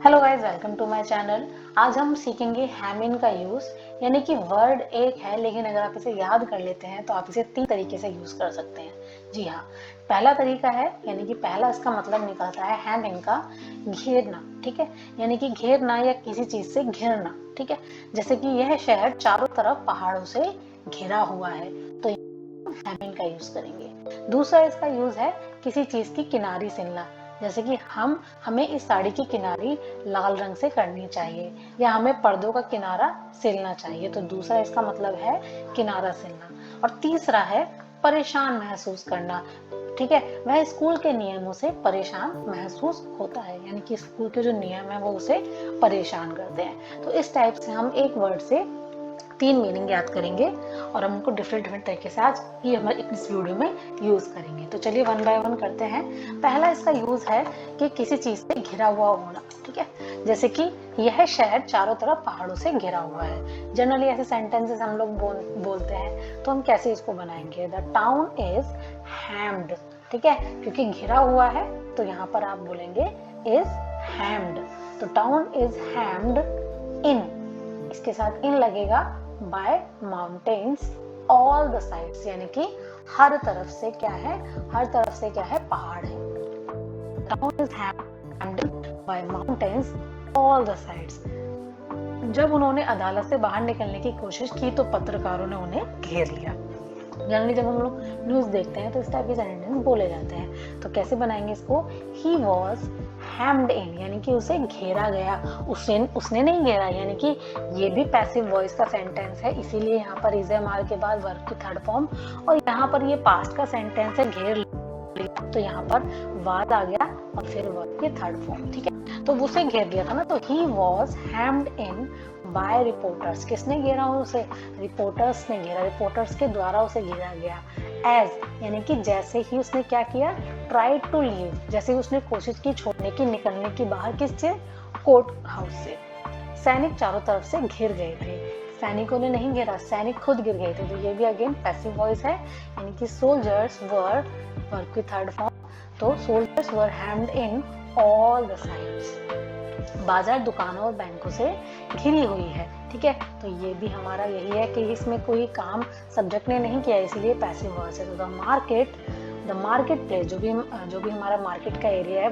Hello guys, welcome to my channel. आज हम सीखेंगे हैम इन का यूज, यानी कि वर्ड एक है लेकिन अगर आप इसे याद कर लेते हैं तो आप इसे 3 तरीके से यूज कर सकते हैं। जी हाँ, पहला तरीका है, यानी कि पहला इसका मतलब निकलता है हैम इन का घेरना। ठीक है, यानी कि घेरना या किसी चीज से घिरना। ठीक है, जैसे कि यह शहर चारों तरफ पहाड़ों से घिरा हुआ है, तो हैम इन का यूज करेंगे। दूसरा इसका यूज है किसी चीज की किनारी सिलना, जैसे कि हमें इस साड़ी की किनारी लाल रंग से करनी चाहिए या हमें पर्दों का किनारा सिलना चाहिए, तो दूसरा इसका मतलब है किनारा सिलना। और तीसरा है परेशान महसूस करना। ठीक है, वह स्कूल के नियमों से परेशान महसूस होता है, यानी कि स्कूल के जो नियम है वो उसे परेशान करते हैं। तो इस टाइप से हम एक वर्ड से 3 मीनिंग याद करेंगे और हम उनको डिफरेंट डिफरेंट तरीके से आज ये हमारे इस वीडियो में यूज करेंगे। तो चलिए वन बाय वन करते हैं। पहला इसका यूज है कि किसी चीज से घिरा हुआ होना। ठीक है, जैसे कि यह शहर चारों तरफ पहाड़ों से घिरा हुआ है। जनरली ऐसे सेंटेंसेस हम लोग बोलते हैं, तो हम कैसे इसको बनाएंगे? The town is hemmed. ठीक है, क्योंकि घिरा हुआ है तो यहाँ पर आप बोलेंगे इज हैम्ड। तो टाउन इज हैम्ड इन, इसके साथ इन लगेगा by mountains all the sides, यानी कि हर तरफ से क्या है, हर तरफ से क्या है, पहाड़ है। Town is hemmed by mountains all the sides. जब उन्होंने अदालत से बाहर निकलने की कोशिश की तो पत्रकारों ने उन्हें घेर लिया। जनरली जब हम लोग न्यूज देखते हैं तो इस टाइप के सेंटेंस बोले जाते हैं, तो कैसे बनाएंगे इसको? ही वॉज हैम्ड इन, यानी कि उसे घेरा गया। उसने नहीं घेरा, यानी कि ये भी पैसिव वॉइस का सेंटेंस है, इसीलिए यहाँ पर इज एम आर के बाद वर्ब की थर्ड फॉर्म, और यहाँ पर ये पास्ट का सेंटेंस है घेर लिया, तो यहाँ पर वाज आ गया और फिर वर्ब की थर्ड फॉर्म। ठीक है, तो उसे घेर लिया था ना, तो he was hemmed in by reporters. किसने घेरा उसे? रिपोर्टर्स ने घेरा, रिपोर्टर्स के द्वारा उसे घेरा गया। एज, यानी कि जैसे ही उसने क्या किया, ट्राई टू लीव, जैसे ही उसने कोशिश की छोड़ने की, निकलने की बाहर, किससे? कोर्ट हाउस से। सैनिक चारों तरफ से घिर गए थे। सैनिकों ने नहीं घेरा, सैनिक खुद गिर गए थे, तो ये भी अगेन पैसिव वॉइस है, यानी कि सोल्जर्स वर, वर्ब की थर्ड फॉर्म, तो soldiers were hemmed in all the sides. बाजार दुकानों और बैंकों से घिरी हुई है। ठीक है, तो ये भी हमारा यही है कि इसमें कोई काम सब्जेक्ट ने नहीं किया, इसीलिए पैसिव वॉइस है। तो द मार्केट प्लेस, जो भी हमारा मार्केट का एरिया है,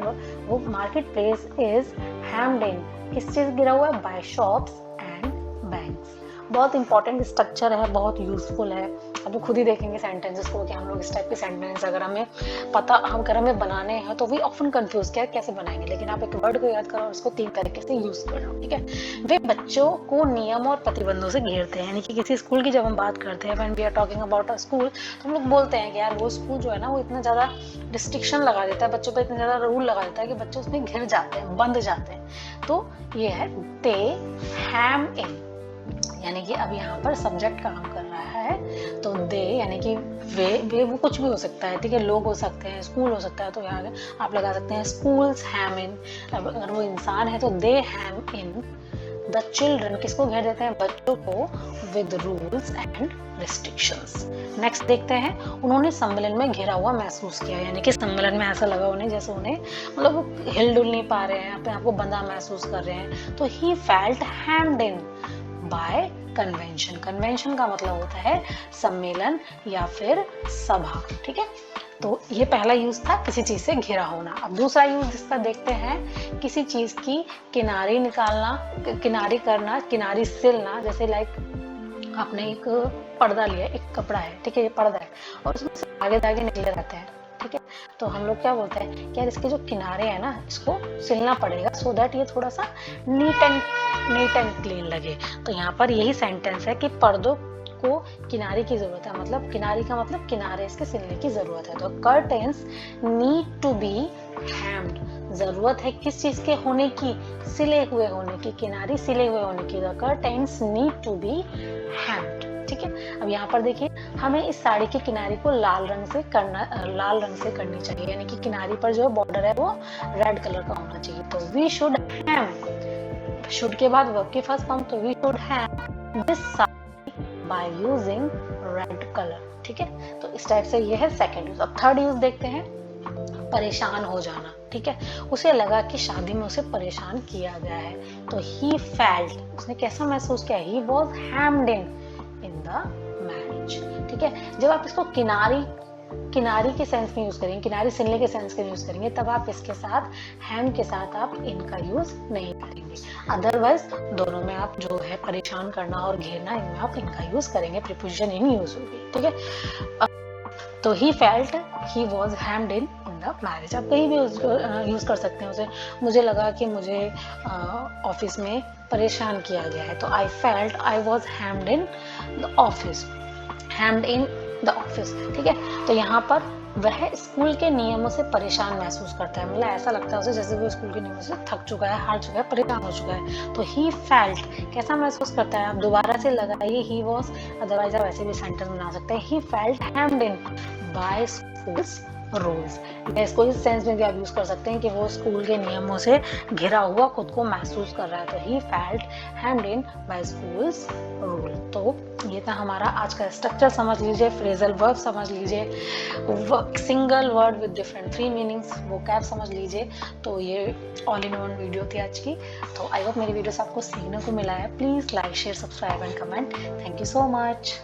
वो market place is hemmed in, किस चीज गिरा हुआ है? By shops and banks. बहुत इंपॉर्टेंट स्ट्रक्चर है, बहुत यूजफुल है। अब खुद ही देखेंगे सेंटेंसेस को कि हम लोग इस टाइप के सेंटेंस अगर हमें बनाने हैं तो वी ऑफन कंफ्यूज क्या कैसे बनाएंगे, लेकिन आप एक वर्ड को याद करो और उसको 3 तरीके से यूज कर लो। ठीक है, वे बच्चों को नियम और प्रतिबंधों से घेरते हैं, यानी कि किसी स्कूल की जब हम बात करते हैं, when we are talking about a school, तो हम लोग बोलते हैं कि यार वो स्कूल जो है ना, वो इतना ज्यादा रिस्ट्रिक्शन लगा देता है बच्चों पर, इतना ज्यादा रूल लगा देता है कि बच्चे उसमें घिर जाते हैं, बंध जाते हैं। तो ये है दे हैम इन, यानी कि अब यहाँ पर सब्जेक्ट काम कर रहा है, तो दे यानी कि वे वो कुछ भी हो सकता है। ठीक है, लोग हो सकते हैं, स्कूल हो सकता है, तो यहाँ आप लगा सकते हैं स्कूल्स हैम इन। अगर वो इंसान है तो दे हैम इन द चिल्ड्रन, किसको घेर देते हैं? बच्चों को, with rules and restrictions. Next देखते हैं, उन्होंने सम्मेलन में घिरा हुआ महसूस किया, यानी कि सम्मेलन में ऐसा लगा उन्हें जैसे उन्हें मतलब हिल डुल नहीं पा रहे हैं, अपने आप को बंधा महसूस कर रहे हैं, तो he felt hemmed in by convention. Convention का मतलब होता है सम्मेलन या फिर सभा। ठीक है, तो ये पहला यूज था किसी चीज से घिरा होना। अब दूसरा यूज इसका देखते हैं, किसी चीज की किनारी निकालना, किनारी करना, किनारी सिलना। जैसे लाइक आपने एक पर्दा लिया, एक कपड़ा है, ठीक है, ये पर्दा है और उसमें से आगे धागे निकले रहते हैं। ठीक है, तो हम लोग क्या बोलते हैं कि यार इसके जो किनारे हैं ना, इसको सिलना पड़ेगा सो दैट ये थोड़ा सा नीट एंड क्लीन लगे। तो यहाँ पर यही सेंटेंस है कि पर्दों को किनारे की जरूरत है, मतलब किनारी का मतलब किनारे इसके सिलने की जरूरत है। तो कर्टेन्स नीड टू बी हैम्ड, जरूरत है किस चीज के होने की? सिले हुए होने की, किनारी सिले हुए होने की। The curtains need to be hemmed. ठीक है, अब यहाँ पर देखिए, हमें इस साड़ी की किनारी को लाल रंग से करनी चाहिए, यानी कि किनारी पर जो बॉर्डर है वो रेड कलर का होना चाहिए। तो वी शुड हैम, शुड के बाद वर्ब की फर्स्ट फॉर्म, तो we should hem this sari by using red colour. ठीक है, तो इस टाइप से ये है सेकंड यूज। अब थर्ड यूज देखते हैं, परेशान हो जाना, ठीक है। उसे लगा कि शादी में उसे परेशान किया गया है, तो ही फेल्ट, उसने कैसा महसूस किया, he was hemmed in the marriage, ठीक है। जब आप इसको किनारी किनारी के सेंस में यूज करेंगे, किनारी सिलने के सेंस में यूज करेंगे, तब आप इसके साथ हैम के साथ आप इनका यूज नहीं करेंगे। अदरवाइज दोनों में आप जो है परेशान करना और घेरना, इनमें आप इनका यूज करेंगे, प्रीपोजिशन इन यूज होगी, ठीक है। तो he felt he was hemmed in the marriage, आप कहीं भी यूज कर सकते हैं उसे। मुझे लगा कि मुझे ऑफिस में परेशान किया गया है, तो I felt I was hemmed in the office, hemmed in the office, ठीक है। तो यहाँ पर वह स्कूल के नियमों से परेशान महसूस करता है, मतलब ऐसा लगता है उसे जैसे वो स्कूल के नियमों से थक चुका है, हार चुका है, परेशान हो चुका है। तो ही फेल्ट कैसा महसूस करता है, आप दोबारा से लगाइए ही वॉज, अदरवाइज आप ऐसे भी सेंटेंस बना सकते हैं, he felt hemmed in by schools rules. इसको इस सेंस में भी आप यूज कर सकते हैं कि वो स्कूल के नियमों से घिरा हुआ खुद को महसूस कर रहा है, तो he felt hemmed in by schools rule. तो ये था हमारा आज का स्ट्रक्चर, समझ लीजिए, फ्रेजल वर्ब समझ लीजिए, single word with different 3 meanings, vocab समझ लीजिए। तो ये ऑल इन वन वीडियो थी आज की। तो आई होप मेरी वीडियो से आपको सीखने को मिला है। Please like, share, subscribe and comment. Thank you so much.